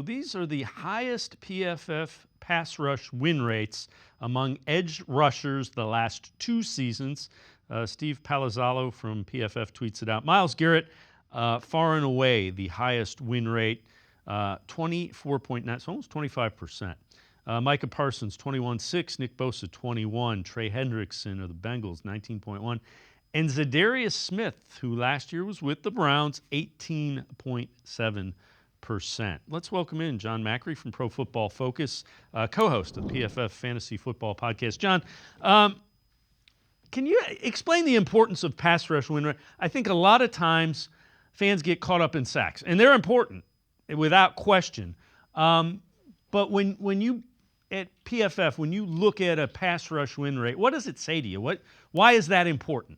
These are the highest PFF pass rush win rates among edge rushers the last 2 seasons. Steve Palazzolo from PFF tweets it out. Myles Garrett, far and away the highest win rate, 24.9, so almost 25%. Micah Parsons, 21.6. Nick Bosa, 21. Trey Hendrickson of the Bengals, 19.1. And Za'Darius Smith, who last year was with the Browns, 18.7%. Let's welcome in Jon Macri from Pro Football Focus, co-host of the PFF Fantasy Football Podcast. Jon, can you explain the importance of pass rush win rate? I think a lot of times fans get caught up in sacks, and they're important, without question. But when you, at PFF, when you look at a pass rush win rate, what does it say to you? Why is that important?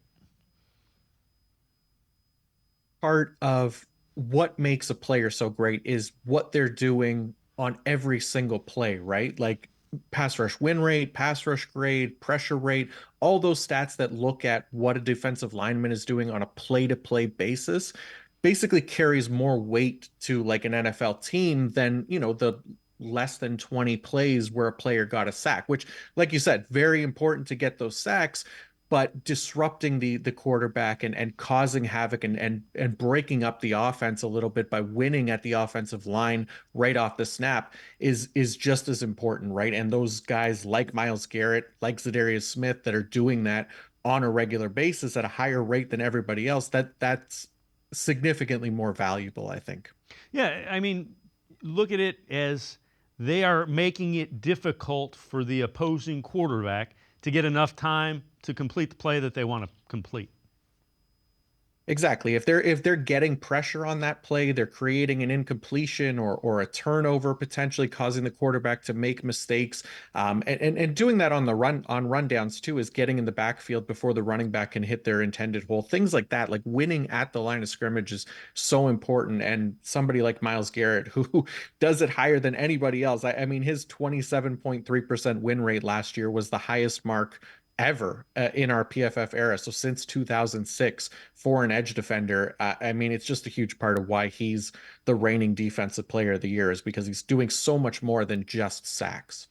Part of what makes a player so great is what they're doing on every single play, right? Like pass rush win rate, pass rush grade, pressure rate, all those stats that look at what a defensive lineman is doing on a play-to-play basis basically carries more weight to like an NFL team than, the less than 20 plays where a player got a sack, which, like you said, very important to get those sacks, but disrupting the quarterback and causing havoc and breaking up the offense a little bit by winning at the offensive line right off the snap is just as important, right? And those guys like Myles Garrett, like Za'Darius Smith, that are doing that on a regular basis at a higher rate than everybody else, that's significantly more valuable, I think. Yeah, I mean, look at it as they are making it difficult for the opposing quarterback to get enough time to complete the play that they want to complete. Exactly. If they're getting pressure on that play, they're creating an incompletion or a turnover, potentially causing the quarterback to make mistakes. And doing that on the rundowns too is getting in the backfield before the running back can hit their intended hole. Things like that, like winning at the line of scrimmage, is so important. And somebody like Myles Garrett, who does it higher than anybody else. I mean, his 27.3% win rate last year was the highest mark ever in our PFF era. So since 2006 for an edge defender, I mean, it's just a huge part of why he's the reigning defensive player of the year, is because he's doing so much more than just sacks.